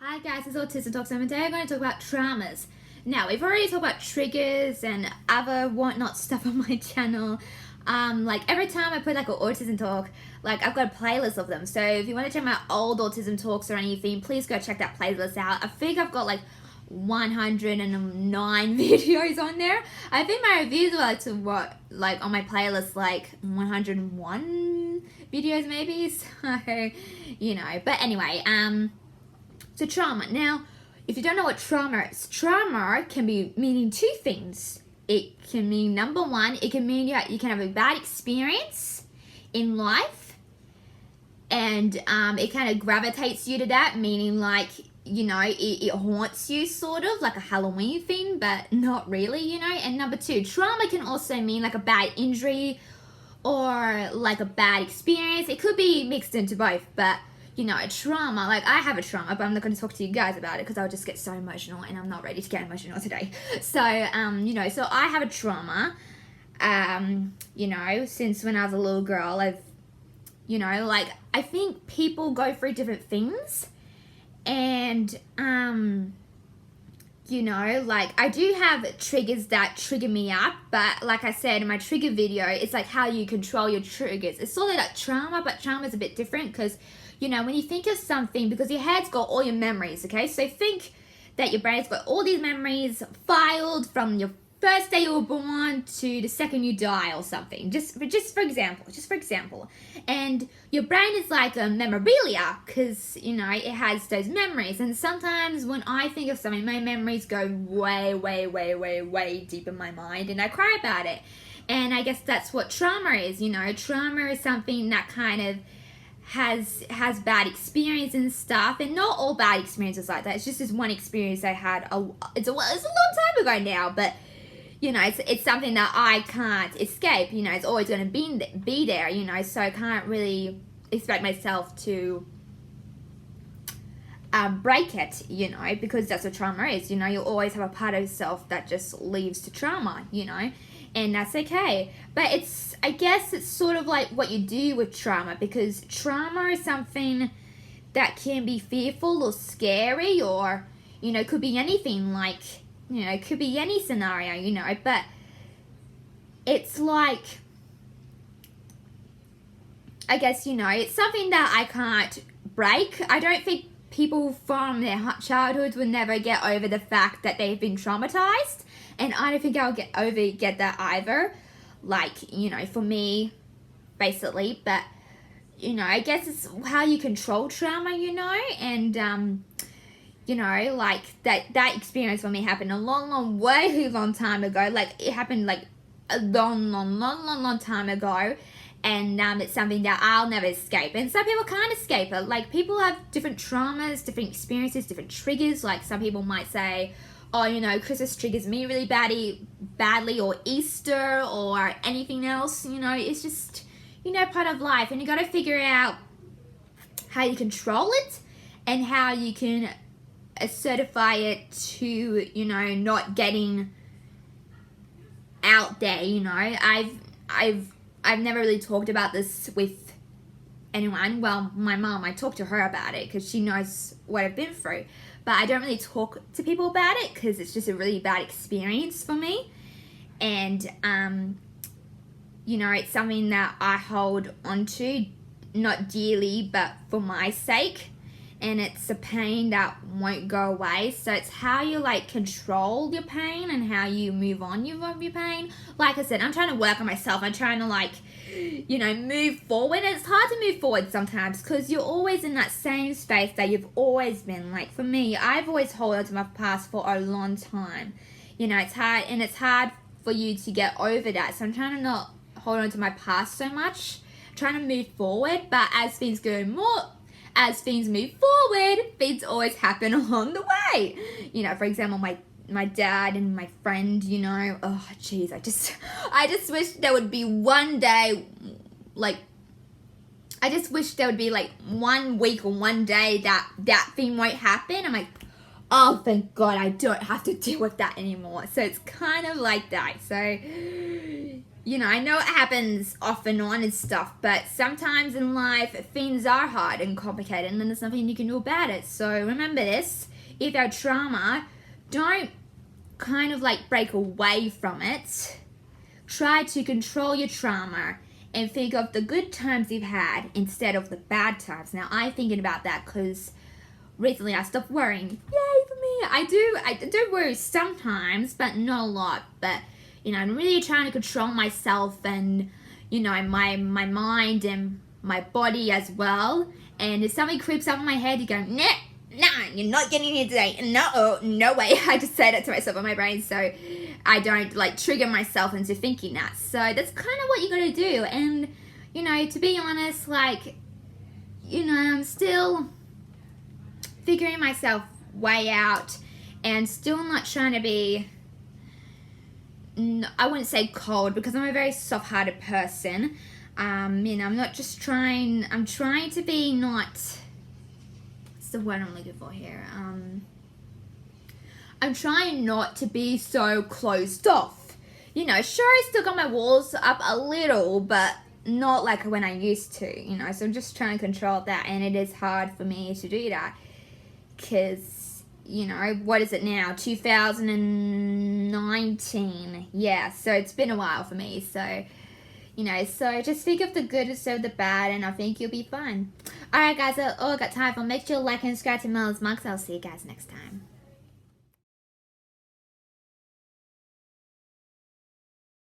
Hi guys, it's Autism Talks, and today I'm going to talk about traumas. Now, we've already talked about triggers and other whatnot stuff on my channel. Like every time I put like an Autism Talk, like I've got a playlist of them. So if you want to check my old Autism Talks or anything, please go check that playlist out. I think I've got like 109 videos on there. I think my reviews were like like on my playlist like 101 videos maybe. So, you know, but anyway, so trauma. Now, if you don't know what trauma is, trauma can be meaning two things. It can mean, number one, it can mean you can have a bad experience in life, and it kind of gravitates you to that, meaning like, you know, it haunts you sort of like a Halloween thing, but not really, you know. And number two, trauma can also mean like a bad injury or like a bad experience. It could be mixed into both, but you know, a trauma, like I have a trauma, but I'm not going to talk to you guys about it because I'll just get so emotional, and I'm not ready to get emotional today. So, you know, so I have a trauma, you know, since when I was a little girl. I've, you know, like I think people go through different things, and, you know, like I do have triggers that trigger me up, but like I said in my trigger video, it's like how you control your triggers. It's sort of like trauma, but trauma is a bit different because, you know, when you think of something, because your head's got all your memories, okay? So think that your brain's got all these memories filed from your first day you were born to the second you die or something. Just for example. And your brain is like a memorabilia because, you know, it has those memories. And sometimes when I think of something, my memories go way deep in my mind, and I cry about it. And I guess that's what trauma is, you know. Trauma is something that kind of has bad experience and stuff, and not all bad experiences like that. It's just this one experience I had. It's a long time ago now, but you know, it's something that I can't escape. You know, it's always going to be there. You know, so I can't really expect myself to break it. You know, because that's what trauma is. You know, you'll always have a part of yourself that just leads to trauma. You know. And that's okay. But I guess it's sort of like what you do with trauma, because trauma is something that can be fearful or scary, or, you know, could be anything, like, you know, it could be any scenario, you know, but it's like, I guess, you know, it's something that I can't break. I don't think people from their childhoods will never get over the fact that they've been traumatized. And I don't think I'll get that either. Like, you know, for me, basically. But, you know, I guess it's how you control trauma, you know. And, you know, like, that experience for me happened a way long time ago. Like, it happened, like, a long time ago. And it's something that I'll never escape. And some people can't escape it. Like, people have different traumas, different experiences, different triggers. Like, some people might say, oh, you know, Christmas triggers me really badly, or Easter, or anything else. You know, it's just, you know, part of life. And you got to figure out how you control it and how you can certify it to, you know, not getting out there. You know, I've never really talked about this with anyone. Well, my mom, I talked to her about it because she knows what I've been through. But I don't really talk to people about it because it's just a really bad experience for me. And, you know, it's something that I hold onto, not dearly, but for my sake. And it's a pain that won't go away. So it's how you, like, control your pain and how you move on from your pain. Like I said, I'm trying to work on myself. I'm trying to, like, you know, move forward. And it's hard to move forward sometimes because you're always in that same space that you've always been. Like, for me, I've always held on to my past for a long time. You know, it's hard, and it's hard for you to get over that. So I'm trying to not hold on to my past so much. I'm trying to move forward, but as things move forward, things always happen along the way. You know, for example, my dad and my friend, you know, oh jeez, I just wish there would be one day, like, I just wish there would be like 1 week or one day that thing won't happen. I'm like, oh, thank God I don't have to deal with that anymore. So it's kind of like that. So you know, I know it happens off and on and stuff, but sometimes in life things are hard and complicated and then there's nothing you can do about it. So remember this, if you have trauma, don't kind of like break away from it. Try to control your trauma and think of the good times you've had instead of the bad times. Now, I'm thinking about that because recently I stopped worrying. Yay for me! I do worry sometimes, but not a lot. But, you know, I'm really trying to control myself and, you know, my mind and my body as well. And if something creeps up in my head, you go, nah, you're not getting here today. No way. I just say that to myself in my brain so I don't like trigger myself into thinking that. So that's kind of what you gotta do. And, you know, to be honest, like, you know, I'm still figuring myself way out and still not trying to be, I wouldn't say cold because I'm a very soft-hearted person. You know, I'm trying to be not, what's the word I'm looking for here? I'm trying not to be so closed off. You know, sure, I still got my walls up a little, but not like when I used to, you know. So I'm just trying to control that, and it is hard for me to do that. Because, you know, what is it now? 2019. Yeah, so it's been a while for me. So, you know, so just think of the good instead of the bad, and I think you'll be fine. Alright, guys, that's all I got time for. Make sure to like and subscribe to Mel's Mugs. I'll see you guys next time.